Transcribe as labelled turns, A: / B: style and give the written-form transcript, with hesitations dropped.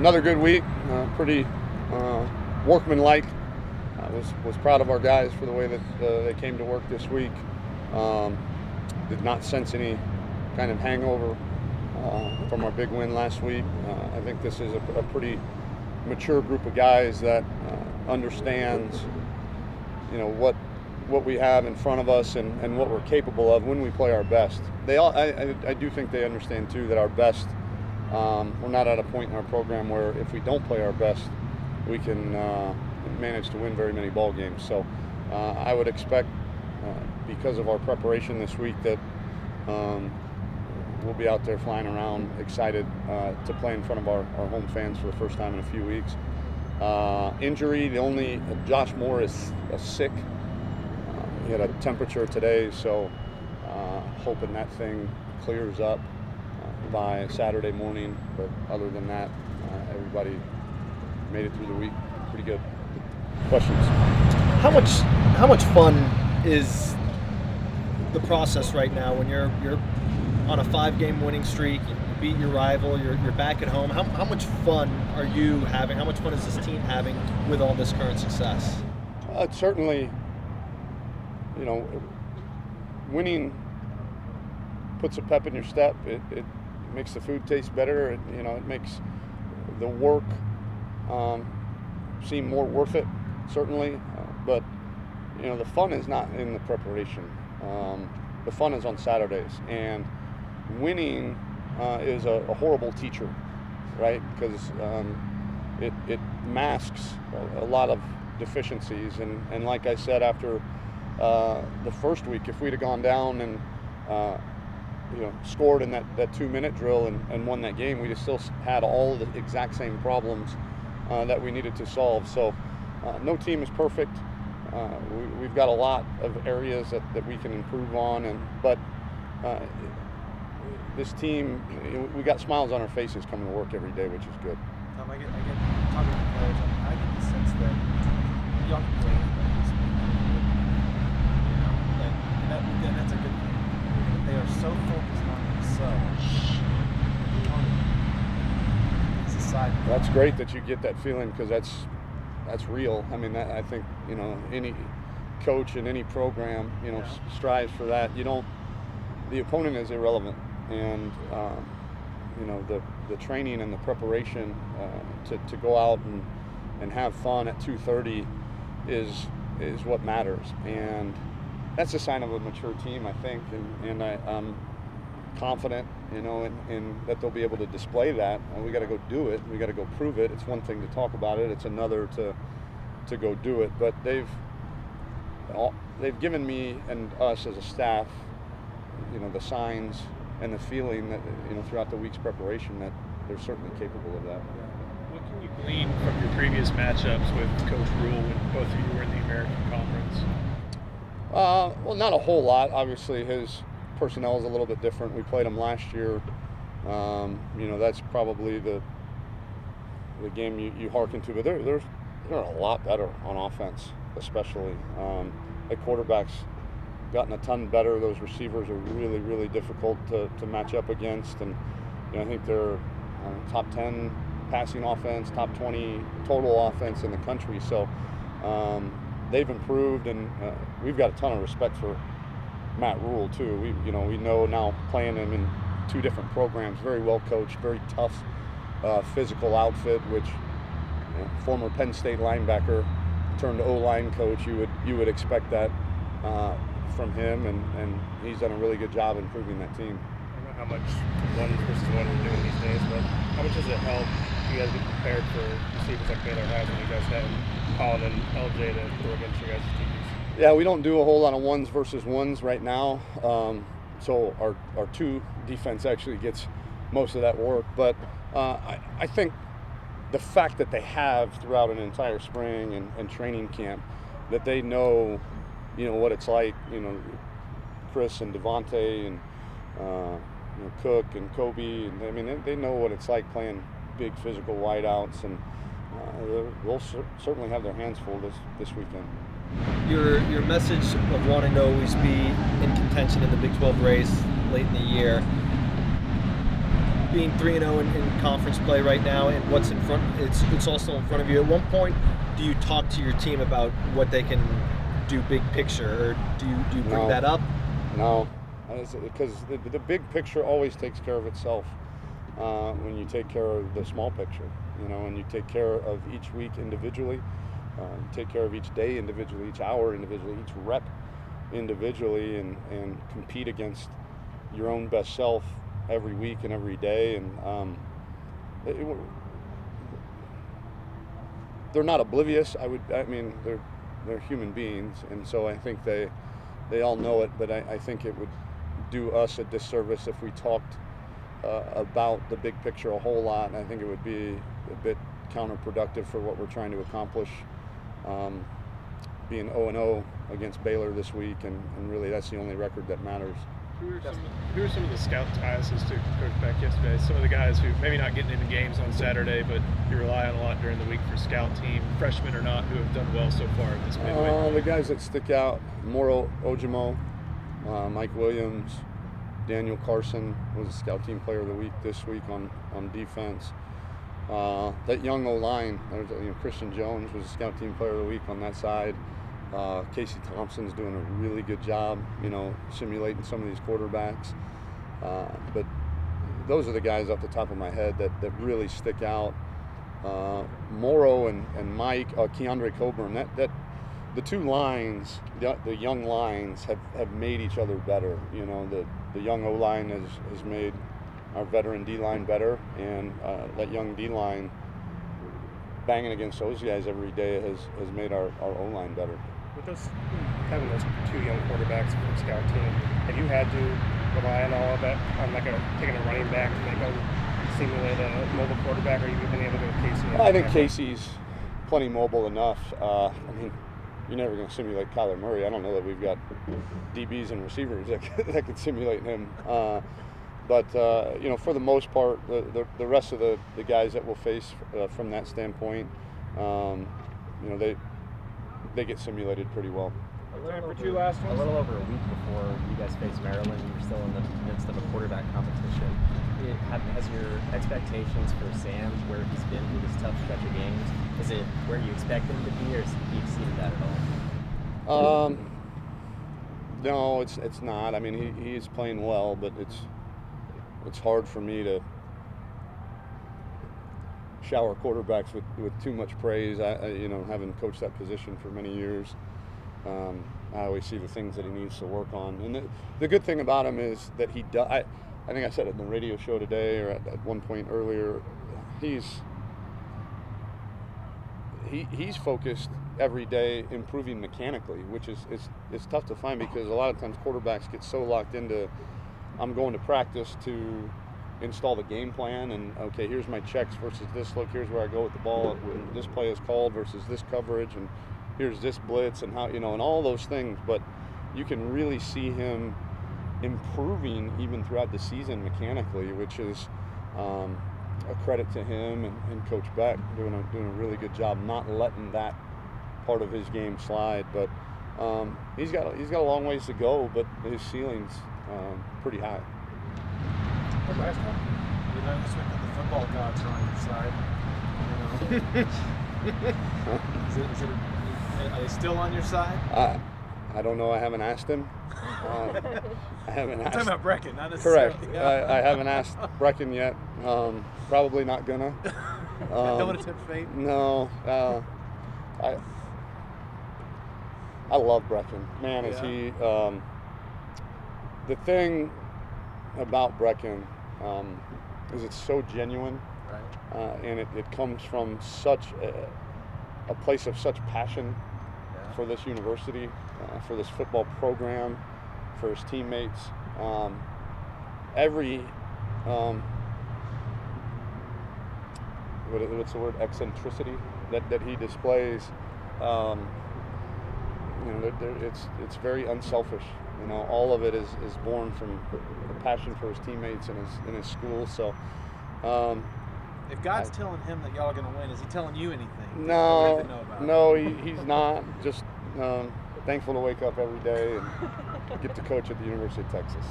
A: Another good week, pretty workmanlike. I was proud of our guys for the way that they came to work this week. Did not sense any kind of hangover from our big win last week. I think this is a pretty mature group of guys that understands, what we have in front of us and what we're capable of when we play our best. I do think they understand too that our best. We're not at a point in our program where if we don't play our best, we can manage to win very many ball games. So I would expect, because of our preparation this week, that we'll be out there flying around, excited to play in front of our home fans for the first time in a few weeks. Injury, Josh Moore is sick. He had a temperature today, so hoping that thing clears up by Saturday morning. But other than that, everybody made it through the week pretty good. Questions?
B: How much fun is the process right now when you're on a 5-game winning streak, you beat your rival, you're back at home? How much fun are you having? How much fun is this team having with all this current success?
A: Certainly, winning puts a pep in your step. It makes the food taste better. It makes the work seem more worth it, certainly. But the fun is not in the preparation. The fun is on Saturdays, and winning is a horrible teacher, right? Because it masks a lot of deficiencies. And like I said, after the first week, if we'd have gone down and scored in that 2-minute drill and won that game, we'd have still had all the exact same problems that we needed to solve. So no team is perfect. We've got a lot of areas that we can improve on, but this team, we got smiles on our faces coming to work every day, which is good.
C: I get talking to players, I get the sense that young players, and that's a good thing. But they are so focused on themselves. It's a side.
A: That's great that you get that feeling, because that's real. I mean, I think any coach in any program strives for that. The opponent is irrelevant, and the training and the preparation to go out and have fun at 2:30 is what matters, and that's a sign of a mature team, I think, and I'm confident, in that they'll be able to display that. And we got to go do it. We got to go prove it. It's one thing to talk about it. It's another to go do it. But they've given me and us as a staff, the signs and the feeling that throughout the week's preparation that they're certainly capable of that.
D: What can you glean from your previous matchups with Coach Rule when both of you were in the American Conference?
A: Well, not a whole lot. Obviously, his personnel is a little bit different. We played him last year. That's probably the game you hearken to. But they're a lot better on offense, especially. At quarterback's gotten a ton better. Those receivers are really, really difficult to match up against. And I think they're top 10 passing offense, top 20 total offense in the country. So they've improved, and we've got a ton of respect for Matt Rule too. We know now, playing him in 2 different programs, very well coached, very tough, physical outfit, which former Penn State linebacker turned O-line coach, you would expect that from him, and he's done a really good job improving that team.
D: I don't know how much one versus one we're doing these days, but how much does it help you guys get prepared for receivers like Baylor has, when you guys have Colin and LJ to go against your guys' teams?
A: Yeah, we don't do a whole lot of ones versus ones right now. So our 2 defense actually gets most of that work. But I think the fact that they have throughout an entire spring and training camp, that they know, what it's like, Chris and Devontae and Cook and Kobe, and they know what it's like playing big physical wideouts, and they'll certainly have their hands full this weekend.
B: Your message of wanting to always be in contention in the Big 12 race late in the year, being 3-0 in conference play right now, and what's in front, it's also in front of you. At one point, do you talk to your team about what they can do big picture, or do you bring that up?
A: No, because the big picture always takes care of itself when you take care of the small picture, and you take care of each week individually, take care of each day individually, each hour individually, each rep individually, and compete against your own best self every week and every day. And they're not oblivious. They're human beings, and so I think they all know it. But I think it would do us a disservice if we talked about the big picture a whole lot. And I think it would be a bit counterproductive for what we're trying to accomplish. Being 0-0 against Baylor this week, and really that's the only record that matters.
D: Who are some of the scout ties to Coach Beck yesterday? Some of the guys who maybe not getting into games on Saturday, but you rely on a lot during the week for scout team, freshmen or not, who have done well so far this midweek?
A: The guys that stick out: Moro Ojimo, Mike Williams, Daniel Carson was a scout team player of the week this week on defense. That young O-line, Christian Jones was a scout team player of the week on that side. Casey Thompson's doing a really good job, simulating some of these quarterbacks. But those are the guys off the top of my head that really stick out. Morrow and Mike, Keandre Coburn, that the two lines, the young lines have made each other better. The young O-line has made our veteran D-line better, and that young D-line banging against those guys every day has made our O-line better.
D: With having those two young quarterbacks for the scout team, have you had to rely on all of that, on taking a running back to make a simulate a mobile quarterback, or have you been able to go with Casey?
A: I think Casey's plenty mobile enough. You're never going to simulate Kyler Murray. I don't know that we've got DBs and receivers that could simulate him. But for the most part, the rest of the guys that we'll face from that standpoint, they get simulated pretty well.
E: Time for two last ones. A little over a week before you guys face Maryland, you were still in the midst of a quarterback competition. Has your expectations for Sam, where he's been through this tough stretch of games, is it where you expect him to be, or has he exceeded that at all?
A: No, it's not. He is playing well, but it's hard for me to shower quarterbacks with too much praise. Having coached that position for many years, I always see the things that he needs to work on. And the good thing about him is that he does. I think I said it in the radio show today, or at one point earlier. He's focused every day improving mechanically, which is tough to find, because a lot of times quarterbacks get so locked into, I'm going to practice to install the game plan, and okay, here's my checks versus this look, here's where I go with the ball when this play is called versus this coverage, and here's this blitz, and how, and all those things. But you can really see him improving even throughout the season mechanically, which is a credit to him and Coach Beck doing a really good job not letting that part of his game slide. But he's got a long ways to go, but his ceiling's pretty high.
C: The last one? You know, just that the football gods are on your side. Are they still on your side?
A: I don't know. I haven't asked him. I haven't asked.
C: I'm talking about Brecken, not necessarily.
A: Correct. I haven't asked Brecken yet. Probably not gonna.
C: Don't want to tempt fate.
A: No. I love Brecken. Man, is he. The thing about Brecken is it's so genuine,
C: Right.
A: and it comes from such a place of such passion for this university, for this football program, for his teammates. What's the word? Eccentricity that he displays. It's very unselfish. All of it is born from a passion for his teammates and his school. So,
C: if God's telling him that y'all are going to win, is he telling you anything?
A: No, he's not. Just thankful to wake up every day and get to coach at the University of Texas.